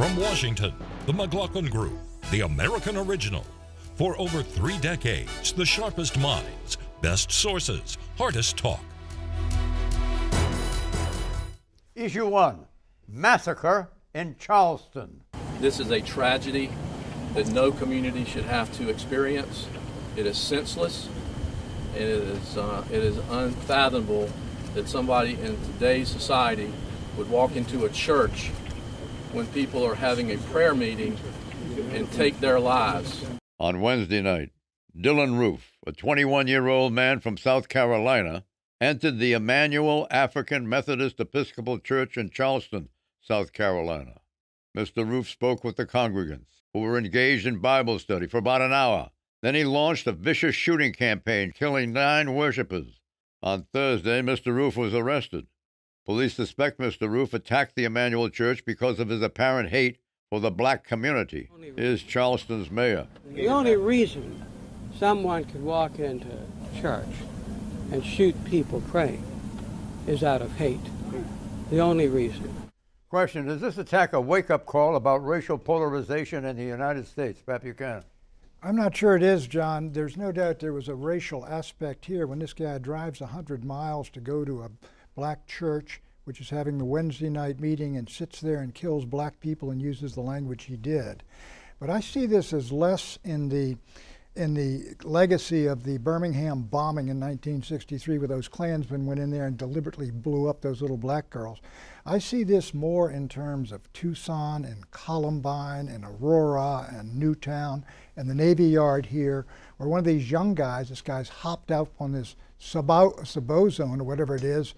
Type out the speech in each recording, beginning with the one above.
From Washington, the McLaughlin Group, the American original. For over 3 decades, the sharpest minds, best sources, hardest talk. Issue 1, Massacre in Charleston. This is a tragedy that no community should have to experience. It is senseless. It is unfathomable that somebody in today's society would walk into a church when people are having a prayer meeting and take their lives. On Wednesday night, Dylan Roof, a 21-year-old man from South Carolina, entered the Emmanuel African Methodist Episcopal Church in Charleston, South Carolina. Mr. Roof spoke with the congregants, who were engaged in Bible study for about an hour. Then he launched a vicious shooting campaign, killing 9 worshipers. On Thursday, Mr. Roof was arrested. Police suspect Mr. Roof attacked the Emmanuel Church because of his apparent hate for the black community. Here's Charleston's mayor. The only reason someone could walk into church and shoot people praying is out of hate. The only reason. Question, does this attack a wake-up call about racial polarization in the United States? Pat Buchanan. I'm not sure it is, John. There's no doubt there was a racial aspect here when this guy drives 100 miles to go to a black church, which is having the Wednesday night meeting, and sits there and kills black people and uses the language he did. But I see this as less in the legacy of the Birmingham bombing in 1963, where those Klansmen went in there and deliberately blew up those little black girls. I see this more in terms of Tucson and Columbine and Aurora and Newtown and the Navy Yard here, where one of these young guys, this guy's hopped out on this Sabozone or whatever it is,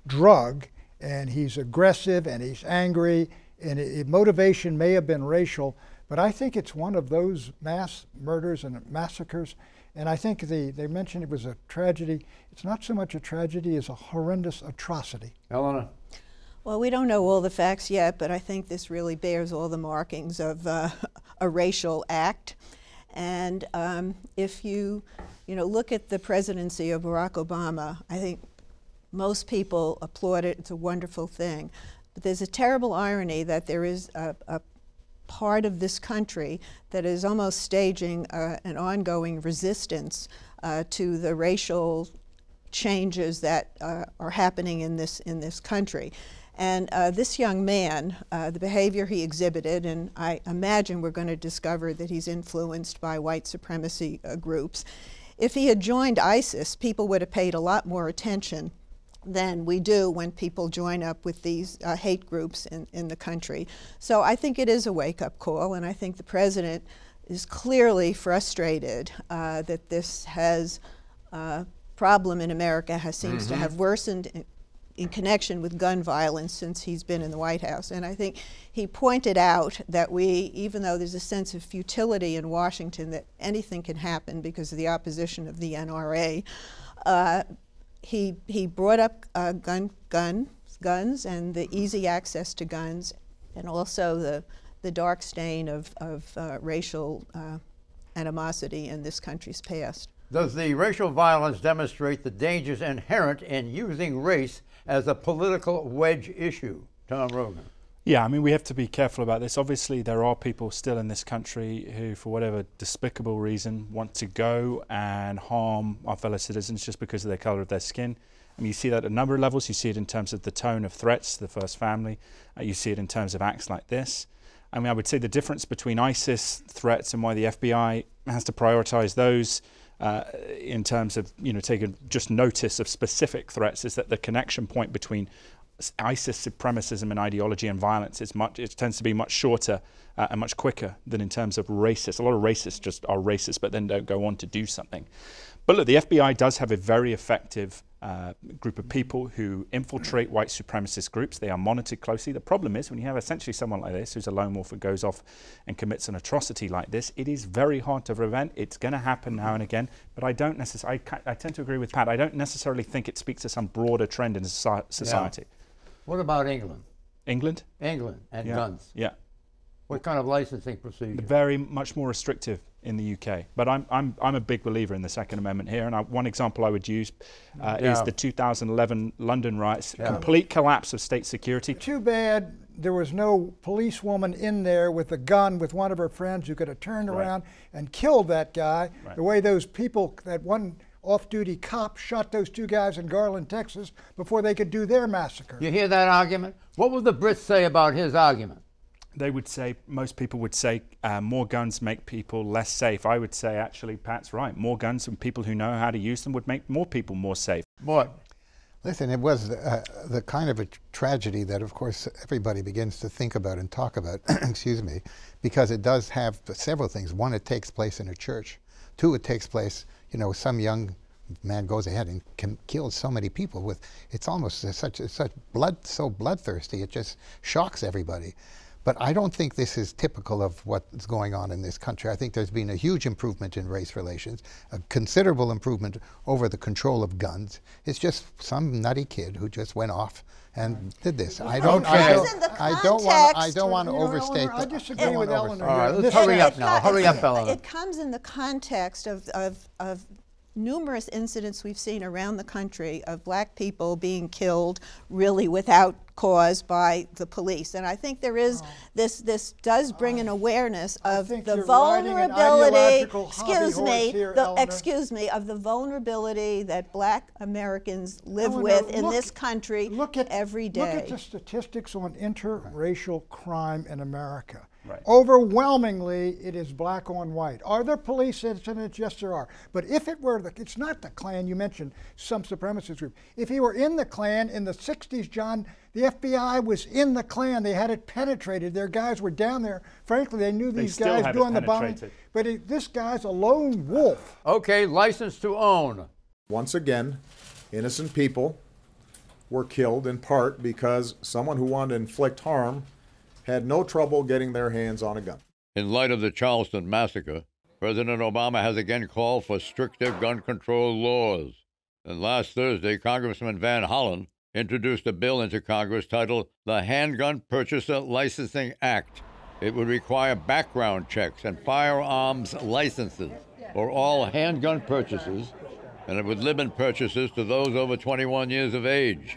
drug, and he's aggressive and he's angry, and motivation may have been racial, but I think it's one of those mass murders and massacres. And I think they mentioned it was a tragedy. It's not so much a tragedy as a horrendous atrocity. Eleanor? Well, we don't know all the facts yet, but I think this really bears all the markings of a racial act. And if you look at the presidency of Barack Obama, I think most people applaud it. It's a wonderful thing. But there's a terrible irony that there is a part of this country that is almost staging an ongoing resistance to the racial changes that are happening in this country. And this young man, the behavior he exhibited, and I imagine we're going to discover that he's influenced by white supremacy groups. If he had joined ISIS, people would have paid a lot more attention than we do when people join up with these hate groups in the country. So I think it is a wake-up call, and I think the president is clearly frustrated that this problem in America seems to have worsened in connection with gun violence since he's been in the White House. And I think he pointed out that even though there's a sense of futility in Washington that anything can happen because of the opposition of the NRA, he brought up guns and the easy access to guns, and also the dark stain of racial animosity in this country's past. Does the racial violence demonstrate the dangers inherent in using race as a political wedge issue? Tom Rogan. Yeah, I mean, we have to be careful about this. Obviously, there are people still in this country who, for whatever despicable reason, want to go and harm our fellow citizens just because of the color of their skin. I mean, you see that at a number of levels. You see it in terms of the tone of threats to the first family. You see it in terms of acts like this. I mean, I would say the difference between ISIS threats and why the FBI has to prioritize those in terms of, taking just notice of specific threats is that the connection point between ISIS supremacism and ideology and violence it tends to be much shorter and much quicker than in terms of racists. A lot of racists just are racist but then don't go on to do something. But look, the FBI does have a very effective group of people who infiltrate white supremacist groups. They are monitored closely. The problem is when you have essentially someone like this who's a lone wolf who goes off and commits an atrocity like this, it is very hard to prevent. It's going to happen now and again, but I don't necessarily, I tend to agree with Pat, I don't necessarily think it speaks to some broader trend in society. Yeah. What about England? England? England and guns. Yeah. What kind of licensing procedure? Very much more restrictive in the UK. But I'm a big believer in the Second Amendment here, and one example I would use is the 2011 London riots, complete collapse of state security. Too bad there was no policewoman in there with a gun with one of her friends who could have turned around and killed that guy. The way those people, that one off-duty cop shot those two guys in Garland, Texas before they could do their massacre. You hear that argument? What would the Brits say about his argument? They would say, most people would say, more guns make people less safe. I would say, actually, Pat's right. More guns and people who know how to use them would make more people more safe. What? Listen, it was the kind of a tragedy that, of course, everybody begins to think about and talk about, excuse me, because it does have several things. One, it takes place in a church. Two, it takes place, you know, some young man goes ahead and kills so many people with, it's almost such so bloodthirsty, it just shocks everybody. But I don't think this is typical of what's going on in this country. I think there's been a huge improvement in race relations, a considerable improvement over the control of guns. It's just some nutty kid who just went off and did this. I don't want to overstate. I disagree with Eleanor. All right, let's hurry up now. Hurry up, Eleanor. It comes in the context of numerous incidents we've seen around the country of black people being killed really without cause by the police. And I think there is, this does bring an awareness of the vulnerability, of the vulnerability that black Americans live with in this country every day. Look at the statistics on interracial crime in America. Right. Overwhelmingly, it is black on white. Are there police incidents? Yes, there are. But if it were, it's not the Klan. You mentioned some supremacist group. If he were in the Klan in the 60s, John, the FBI was in the Klan. They had it penetrated. Their guys were down there. Frankly, they knew these guys doing the bombing. But this guy's a lone wolf. Okay, license to own. Once again, innocent people were killed in part because someone who wanted to inflict harm had no trouble getting their hands on a gun. In light of the Charleston massacre, President Obama has again called for stricter gun control laws. And last Thursday, Congressman Van Hollen introduced a bill into Congress titled the Handgun Purchaser Licensing Act. It would require background checks and firearms licenses for all handgun purchases, and it would limit purchases to those over 21 years of age.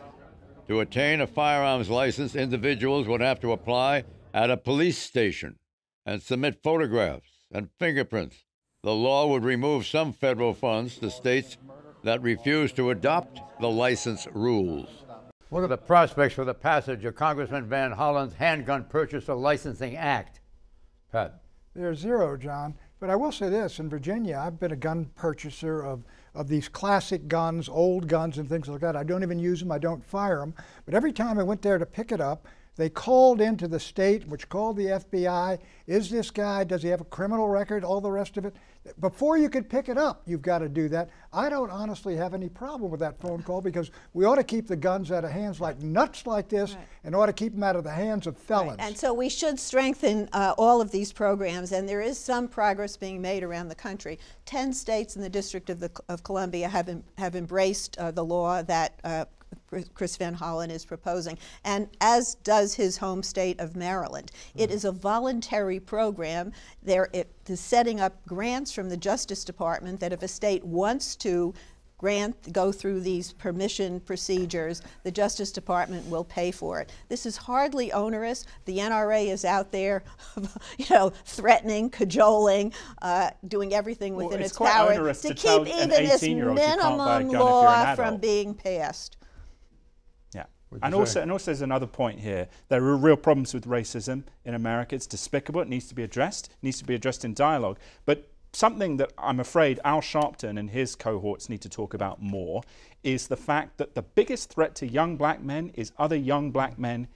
To attain a firearms license, individuals would have to apply at a police station and submit photographs and fingerprints. The law would remove some federal funds to states that refuse to adopt the license rules. What are the prospects for the passage of Congressman Van Hollen's Handgun Purchaser Licensing Act? Pat? They're zero, John. But I will say this, in Virginia, I've been a gun purchaser of these classic guns, old guns and things like that. I don't even use them, I don't fire them. But every time I went there to pick it up, they called into the state, which called the FBI. Is this guy, does he have a criminal record, all the rest of it? Before you could pick it up, you've got to do that. I don't honestly have any problem with that phone call because we ought to keep the guns out of hands like nuts like this and ought to keep them out of the hands of felons. And so we should strengthen all of these programs, and there is some progress being made around the country. 10 states in the District of Columbia have embraced the law that Chris Van Hollen is proposing, and as does his home state of Maryland. It is a voluntary program. It is setting up grants from the Justice Department that if a state wants to go through these permission procedures, the Justice Department will pay for it. This is hardly onerous. The NRA is out there, threatening, cajoling, doing everything within its power to keep even this minimum law from being passed. And also there's another point here. There are real problems with racism in America. It's despicable. It needs to be addressed. It needs to be addressed in dialogue. But something that I'm afraid Al Sharpton and his cohorts need to talk about more is the fact that the biggest threat to young black men is other young black men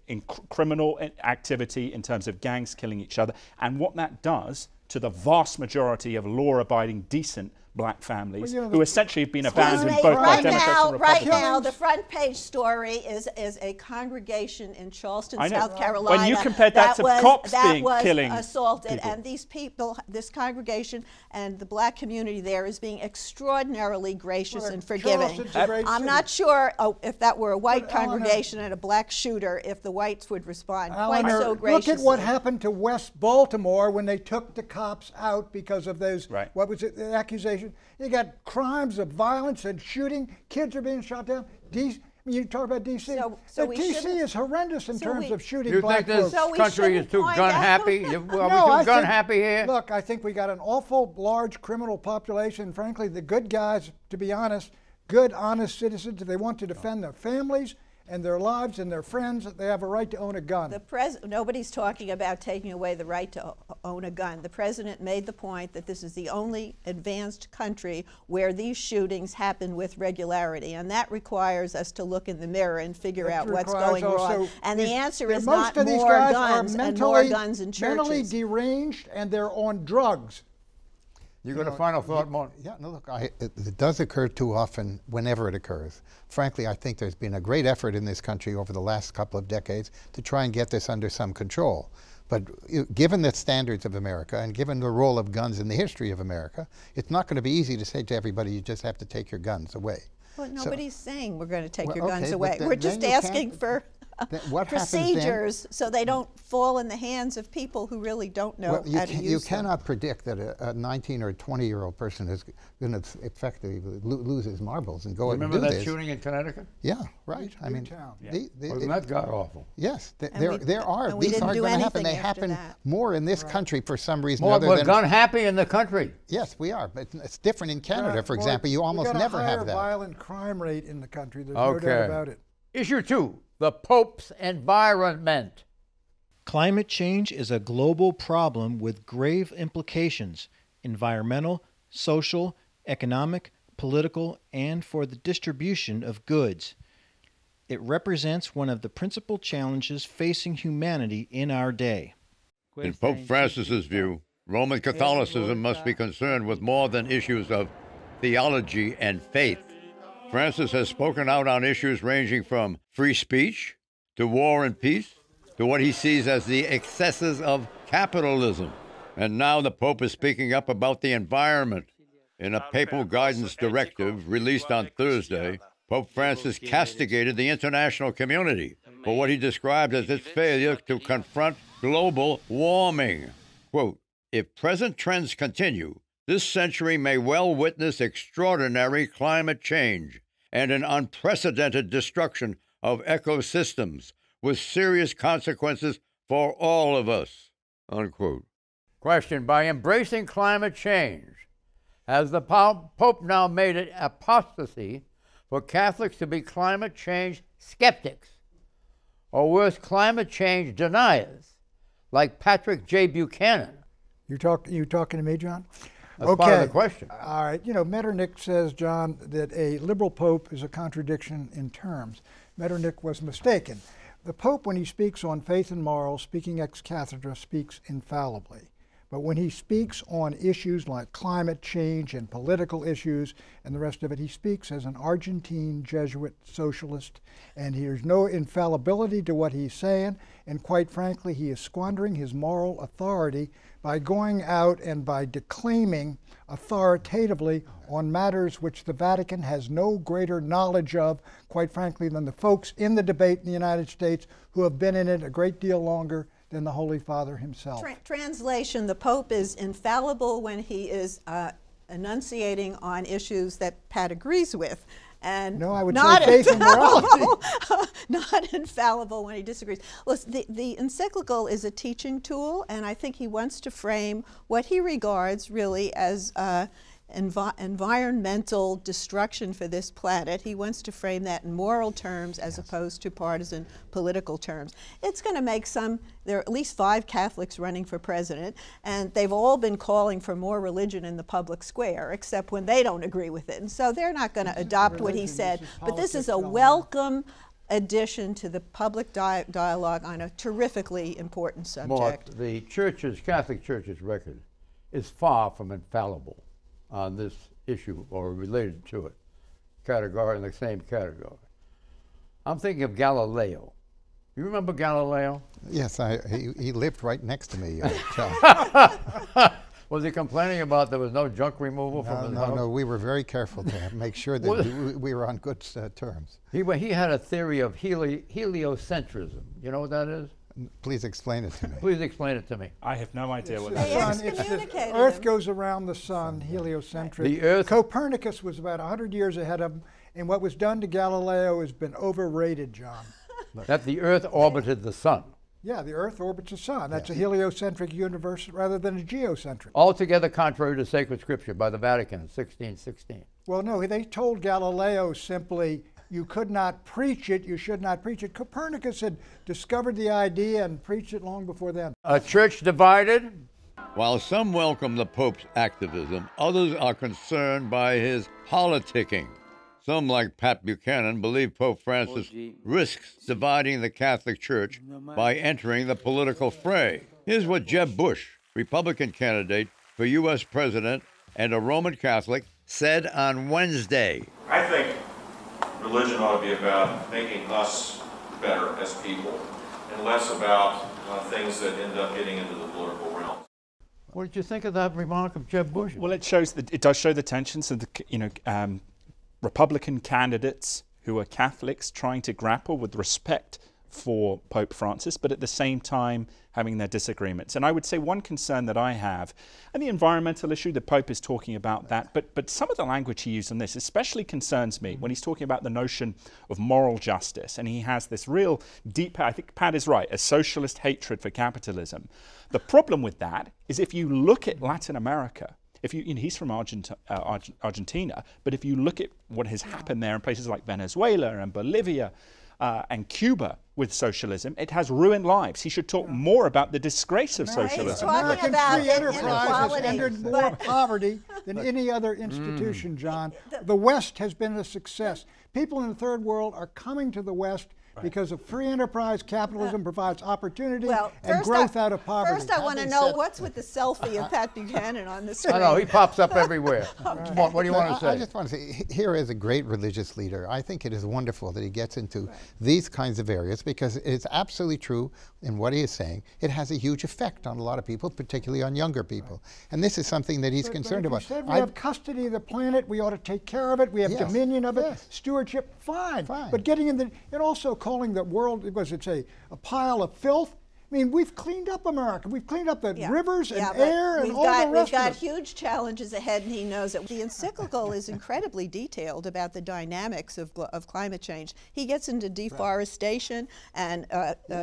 in criminal activity in terms of gangs killing each other, and what that does to the vast majority of law-abiding, decent black families who essentially have been abandoned both by Democrats and Republicans. Right now, the front page story is a congregation in Charleston, South Carolina. When you compared that to cops killing assaulted, people. And these people, this congregation and the black community there is being extraordinarily gracious and forgiving. I'm not sure if that were a white congregation and a black shooter, if the whites would respond quite so graciously. Look at what happened to West Baltimore when they took the cops out because of those, what was it, the accusation? You got crimes of violence and shooting. Kids are being shot down. mean, you talk about D.C. So we D.C. shouldn't- is horrendous in terms of shooting You black think this folks. So we country is shouldn't too point gun out- happy? Are we I too gun think- happy here? Look, I think we got an awful large criminal population. Frankly, the good guys, to be honest, good, honest citizens, if they want to defend their families and their lives and their friends, they have a right to own a gun. Nobody's talking about taking away the right to own a gun. The president made the point that this is the only advanced country where these shootings happen with regularity, and that requires us to look in the mirror and figure out what's going wrong. And the answer is not most of these more guys guns are and more guns in mentally churches. deranged, and they're on drugs. You got a final thought, Martin? Yeah, no, look, it does occur too often whenever it occurs. Frankly, I think there's been a great effort in this country over the last couple of decades to try and get this under some control. But given the standards of America and given the role of guns in the history of America, it's not going to be easy to say to everybody, you just have to take your guns away. Well, nobody's saying we're going to take Well, your guns okay, away. but We're then just you asking can't- for what happens then- procedures so they don't fall in the hands of people who really don't know how to use you them. cannot predict that a 19 or 20-year-old person is going to effectively lose his marbles and go and do Remember that this. shooting in Connecticut? Yeah, right. I mean, Wasn't that god awful? yes, we- there are. and we These didn't are do going to happen. They anything after happen that. more in this country for some reason More, other we're than. gun happy in the country. Yes, we are, but it's different in Canada, for example. You almost never have We've got a higher that. violent crime rate in the country. There's no doubt about it. Issue 2, the Pope's environment. Climate change is a global problem with grave implications: environmental, social, economic, political, and for the distribution of goods. It represents one of the principal challenges facing humanity in our day. In Pope Francis's view, Roman Catholicism must be concerned with more than issues of theology and faith. Francis has spoken out on issues ranging from free speech to war and peace to what he sees as the excesses of capitalism. And now the Pope is speaking up about the environment. In a papal guidance directive released on Thursday, Pope Francis castigated the international community for what he described as its failure to confront global warming. Quote, "If present trends continue, this century may well witness extraordinary climate change and an unprecedented destruction of ecosystems with serious consequences for all of us," unquote. Question, by embracing climate change, has the Pope now made it apostasy for Catholics to be climate change skeptics, or worse, climate change deniers, like Patrick J. Buchanan? You talking to me, John? That's part of the question. All right. You know, Metternich says, John, that a liberal pope is a contradiction in terms. Metternich was mistaken. The Pope, when he speaks on faith and morals, speaking ex cathedra, speaks infallibly. But when he speaks on issues like climate change and political issues and the rest of it, he speaks as an Argentine Jesuit socialist, and there's no infallibility to what he's saying, and quite frankly, he is squandering his moral authority by going out and by declaiming authoritatively on matters which the Vatican has no greater knowledge of, quite frankly, than the folks in the debate in the United States who have been in it a great deal longer than the Holy Father himself. Translation, the Pope is infallible when he is enunciating on issues that Pat agrees with. And no, I would not say faith and morality. Not infallible when he disagrees. Listen, the encyclical is a teaching tool, and I think he wants to frame what he regards really as environmental destruction for this planet. He wants to frame that in moral terms as opposed to partisan political terms. It's going to make there are at least 5 Catholics running for president, and they've all been calling for more religion in the public square, except when they don't agree with it. And so they're not going to adopt what he said. But this is a welcome addition to the public dialogue on a terrifically important subject. The Catholic Church's record is far from infallible on this issue or related to it, category in the same category. I'm thinking of Galileo. You remember Galileo? Yes, he lived right next to me, Charles. Was he complaining about there was no junk removal from his house? No, we were very careful to make sure that we were on good terms. He had a theory of heliocentrism. You know what that is? Please explain it to me. Please explain it to me. I have no idea what that that is. Excommunicated the Earth goes around the sun, heliocentric. The Earth. Copernicus was about 100 years ahead of him, And what was done to Galileo has been overrated, John. That the Earth orbited the sun. Yeah, the Earth orbits the sun. That's a heliocentric universe rather than a geocentric. Altogether contrary to sacred scripture by the Vatican in 1616. Well, no, they told Galileo simply, you could not preach it, you should not preach it. Copernicus had discovered the idea and preached it long before then. A church divided? While some welcome the Pope's activism, others are concerned by his politicking. Some, like Pat Buchanan, believe Pope Francis risks dividing the Catholic Church by entering the political fray. Here's what Jeb Bush, Republican candidate for U.S. President and a Roman Catholic, said on Wednesday. I think religion ought to be about making us better as people and less about things that end up getting into the political realm. What did you think of that remark of Jeb Bush? Well, it does show the tensions of the Republican candidates who are Catholics trying to grapple with respect for Pope Francis, but at the same time having their disagreements. And I would say one concern that I have, and the environmental issue, the Pope is talking about that, but some of the language he used on this especially concerns me when he's talking about the notion of moral justice. And he has this real deep, I think Pat is right, a socialist hatred for capitalism. The problem with that is if you look at Latin America, he's from Argentina, but if you look at what has happened there in places like Venezuela and Bolivia and Cuba with socialism, it has ruined lives. He should talk more about the disgrace of socialism. American free enterprise has ended more poverty than any other institution, John. The West has been a success. People in the third world are coming to the West because of free enterprise capitalism provides opportunity and growth out of poverty. First, I want to know what's with the selfie of Pat Buchanan on the screen. I know, he pops up everywhere. What do you want to say? I just want to say, here is a great religious leader. I think it is wonderful that he gets into these kinds of areas because it's absolutely true in what he is saying. It has a huge effect on a lot of people, particularly on younger people. And this is something that he's concerned about. He said we have custody of the planet, we ought to take care of it, we have dominion of it, stewardship, fine. But getting in and also calling the world, was it a pile of filth? I mean, we've cleaned up America. We've cleaned up the rivers and air and all the rest of it. We've got huge challenges ahead, and he knows it. The encyclical is incredibly detailed about the dynamics of climate change. He gets into deforestation and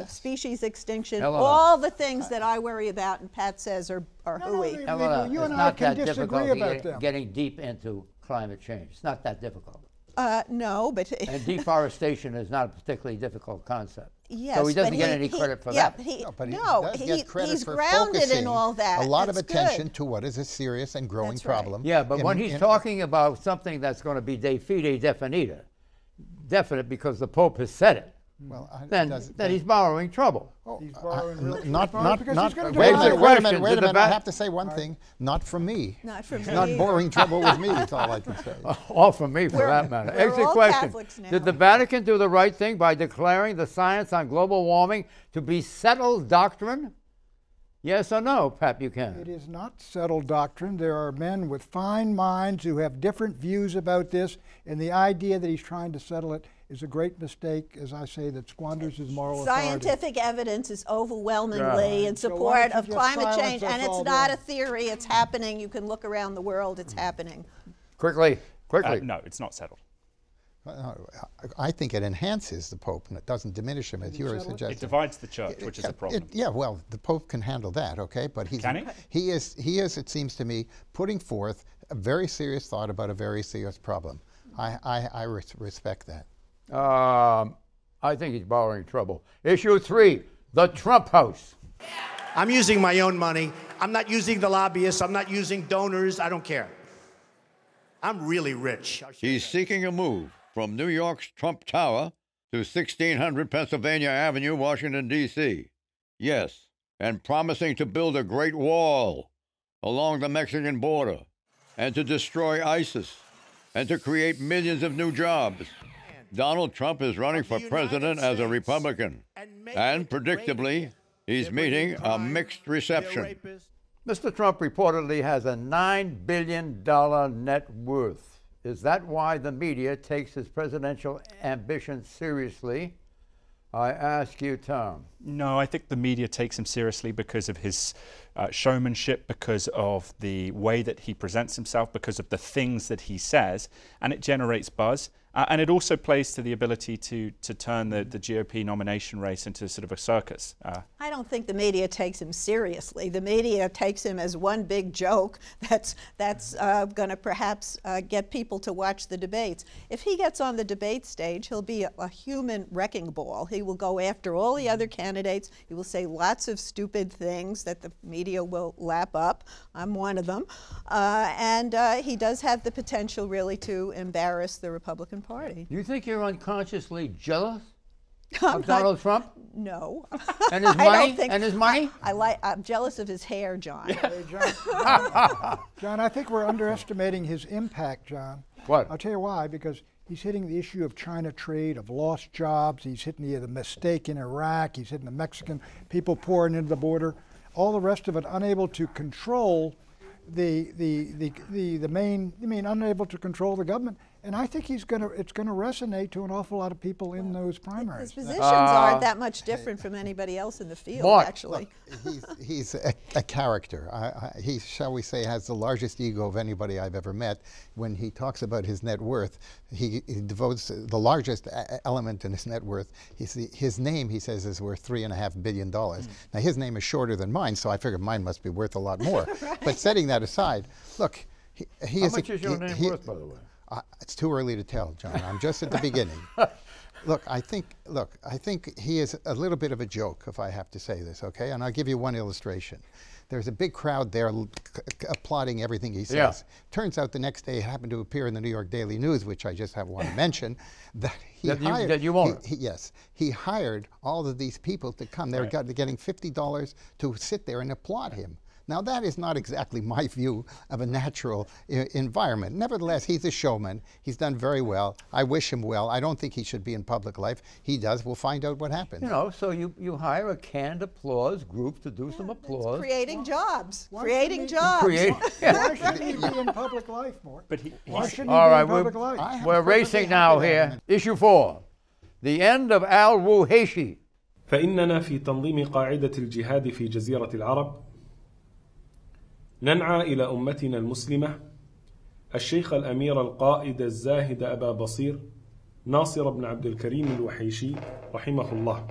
species extinction, all the things that I worry about, and Pat says are hooey. You and I can disagree about them. Getting deep into climate change. It's not that difficult. No, but... and deforestation is not a particularly difficult concept. Yes, so he doesn't get any credit for that. He's grounded in all that. A lot of attention to what is a serious and growing problem. Yeah, but when he's talking about something that's going to be de fide definita, definite because the Pope has said it, then he's borrowing trouble. He's borrowing wait a minute, I have to say one thing. Not from me. Not from me. Not borrowing trouble with me, that's all I can say. All from me, for that matter. Exit question. Did the Vatican do the right thing by declaring the science on global warming to be settled doctrine? Yes or no, Pat Buchanan? It is not settled doctrine. There are men with fine minds who have different views about this, and the idea that he's trying to settle it is a great mistake, as I say, that squanders his moral authority. Scientific evidence is overwhelmingly in support of climate change, and it's not a theory, it's happening. You can look around the world, it's happening. Quickly. No, it's not settled. I think it enhances the Pope, and it doesn't diminish him, as you were suggesting. It divides the church, which is a problem. Well, the Pope can handle that, okay? But he is, it seems to me, putting forth a very serious thought about a very serious problem. I respect that. I think he's borrowing trouble. Issue 3, the Trump House. I'm using my own money. I'm not using the lobbyists. I'm not using donors. I don't care. I'm really rich. He's seeking a move from New York's Trump Tower to 1600 Pennsylvania Avenue, Washington, D.C. Yes, and promising to build a great wall along the Mexican border and to destroy ISIS and to create millions of new jobs. Donald Trump is running for president as a Republican, and predictably, he's meeting a mixed reception. Mr. Trump reportedly has a $9 billion net worth. Is that why the media takes his presidential ambition seriously? I ask you, Tom. No, I think the media takes him seriously because of his showmanship, because of the way that he presents himself, because of the things that he says, and it generates buzz. And it also plays to the ability to turn the GOP nomination race into sort of a circus. I don't think the media takes him seriously. The media takes him as one big joke that's going to perhaps get people to watch the debates. If he gets on the debate stage, he'll be a human wrecking ball. He will go after all the other candidates. He will say lots of stupid things that the media will lap up. I'm one of them. And he does have the potential really to embarrass the Republican Party. Do you think you're unconsciously jealous of Donald Trump? No. And his money? And his money? I'm jealous of his hair, John. Hey, John, I think we're underestimating his impact, John. What? I'll tell you why, because he's hitting the issue of China trade, of lost jobs. He's hitting the mistake in Iraq. He's hitting the Mexican people pouring into the border. All the rest of it, unable to control unable to control the government. And I think it's going to resonate to an awful lot of people in those primaries. His positions aren't that much different from anybody else in the field, actually. Look, he's a character. He, shall we say, has the largest ego of anybody I've ever met. When he talks about his net worth, he devotes the largest element in his net worth. His name, he says, is worth $3.5 billion. Now, his name is shorter than mine, so I figured mine must be worth a lot more. Right. But setting that aside, look, How much is your name worth, by the way? It's too early to tell, John. I'm just at the beginning. Look, I think he is a little bit of a joke, if I have to say this, okay? And I'll give you one illustration. There's a big crowd there applauding everything he says. Yeah. Turns out the next day it happened to appear in the New York Daily News, which I just want to mention, that he hired all of these people to come. They're getting $50 to sit there and applaud him. Now, that is not exactly my view of a natural environment. Nevertheless, he's a showman. He's done very well. I wish him well. I don't think he should be in public life. He does. We'll find out what happens. You know, so you hire a canned applause group to do some applause. Creating jobs. Why creating jobs. Why shouldn't he be in public life more? Why shouldn't he all be right, in public life? We're racing now here. Issue 4. The end of AL-WUHAYSHI. فإننا في تنظيم قاعدة الجهاد في جزيرة العرب ننعى إلى أمتنا المسلمة الشيخ الأمير القائد الزاهد أبا بصير ناصر بن عبد الكريم الوحيشي رحمه الله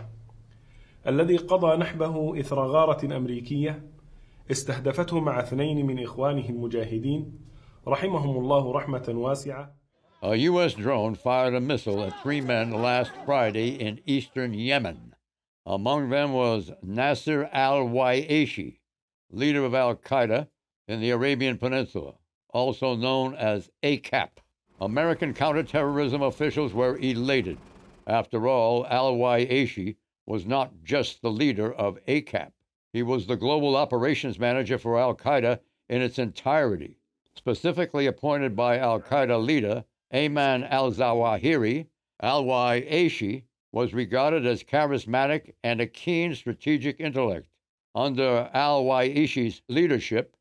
الذي قضى نحبه إثر غارة أمريكية استهدفته مع 2 من إخوانه المجاهدين رحمهم الله رحمة واسعة. A U.S. drone fired a missile at 3 men last Friday in eastern Yemen. Among them was Nasser al-WUHAYSHI, leader of Al-Qaeda in the Arabian Peninsula, also known as ACAP. American counterterrorism officials were elated. After all, al-WUHAYSHI was not just the leader of ACAP. He was the global operations manager for Al-Qaeda in its entirety. Specifically appointed by Al-Qaeda leader Ayman al-Zawahiri, al-WUHAYSHI was regarded as charismatic and a keen strategic intellect. Under al-WUHAYSHI's leadership,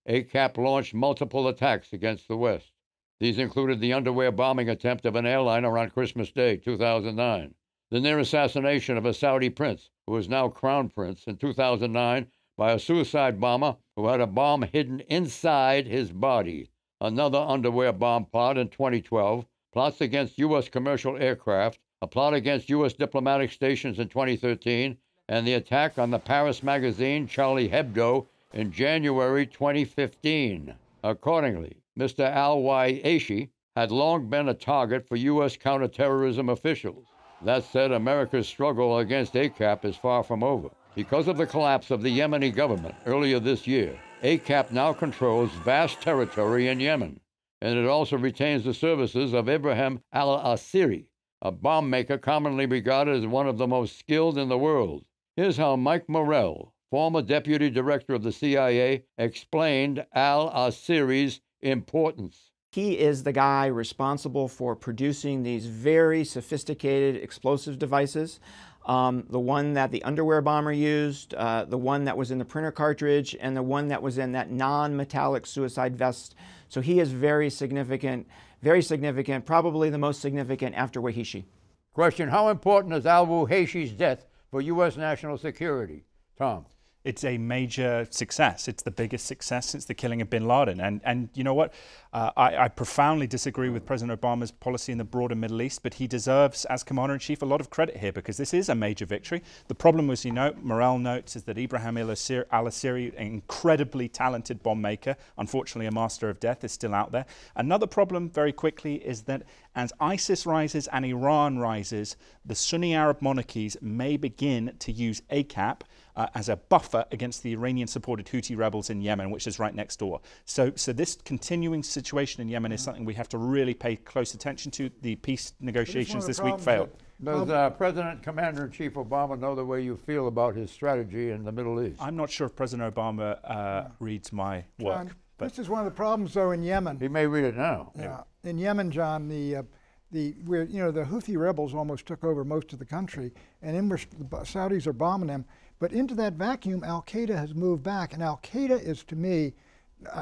ACAP launched multiple attacks against the West. These included the underwear bombing attempt of an airliner on Christmas Day, 2009, the near assassination of a Saudi prince, who is now crown prince, in 2009 by a suicide bomber who had a bomb hidden inside his body, another underwear bomb plot in 2012, plots against U.S. commercial aircraft, a plot against U.S. diplomatic stations in 2013, and the attack on the Paris magazine Charlie Hebdo in January 2015. Accordingly, Mr. al-WUHAYSHI had long been a target for U.S. counterterrorism officials. That said, America's struggle against ACAP is far from over. Because of the collapse of the Yemeni government earlier this year, ACAP now controls vast territory in Yemen, and it also retains the services of Ibrahim al-Asiri, a bomb maker commonly regarded as one of the most skilled in the world. Here's how Mike Morrell, former deputy director of the CIA, explained al-Asiri's importance. He is the guy responsible for producing these very sophisticated explosive devices. The one that the underwear bomber used, the one that was in the printer cartridge, and the one that was in that non-metallic suicide vest. So he is very significant, probably the most significant after WUHAYSHI. Question, how important is al-WUHAYSHI's death for U.S. national security? Tom? It's a major success. It's the biggest success since the killing of bin Laden. And you know what? I profoundly disagree with President Obama's policy in the broader Middle East, but he deserves, as Commander-in-Chief, a lot of credit here because this is a major victory. The problem, as you know, Morell notes, is that Ibrahim al-Asiri, an incredibly talented bomb maker, unfortunately a master of death, is still out there. Another problem, very quickly, is that as ISIS rises and Iran rises, the Sunni Arab monarchies may begin to use ACAP as a buffer against the Iranian-supported Houthi rebels in Yemen, which is right next door. So this continuing situation in Yemen is something we have to really pay close attention to. The peace negotiations this week failed. Does President Commander-in-Chief Obama know the way you feel about his strategy in the Middle East? I'm not sure if President Obama reads my work. John, this is one of the problems, though, in Yemen. He may read it now. Yeah. In Yemen, John, the Houthi rebels almost took over most of the country, and the Saudis are bombing them. But into that vacuum, Al-Qaeda has moved back, and Al-Qaeda is, to me,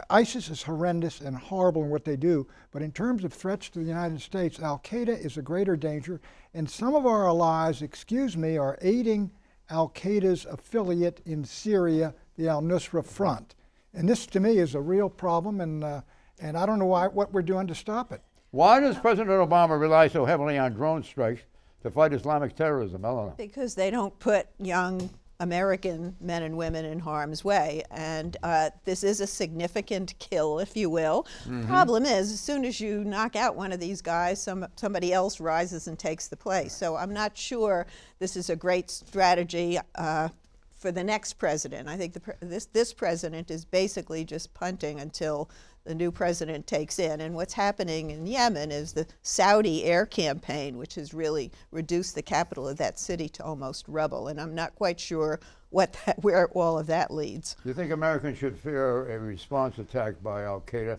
ISIS is horrendous and horrible in what they do, but in terms of threats to the United States, Al-Qaeda is a greater danger, and some of our allies, are aiding Al-Qaeda's affiliate in Syria, the Al-Nusra Front. And this, to me, is a real problem, and I don't know what we're doing to stop it. Why does President Obama rely so heavily on drone strikes to fight Islamic terrorism, Eleanor? Because they don't put young American men and women in harm's way, and this is a significant kill, if you will. Problem is, as soon as you knock out one of these guys, somebody else rises and takes the place. So I'm not sure this is a great strategy for the next president. I think this president is basically just punting until the new president takes in. And what's happening in Yemen is the Saudi air campaign, which has really reduced the capital of that city to almost rubble. And I'm not quite sure where all of that leads. Do you think Americans should fear a response attack by Al-Qaeda?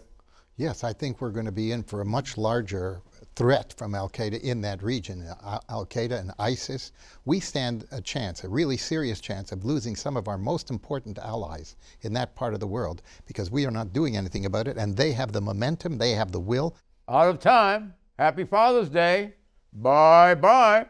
Yes, I think we're going to be in for a much larger threat from Al-Qaeda in that region. Al-Qaeda and ISIS, we stand a chance, a really serious chance of losing some of our most important allies in that part of the world because we are not doing anything about it, and they have the momentum, they have the will. Out of time. Happy Father's Day. Bye-bye.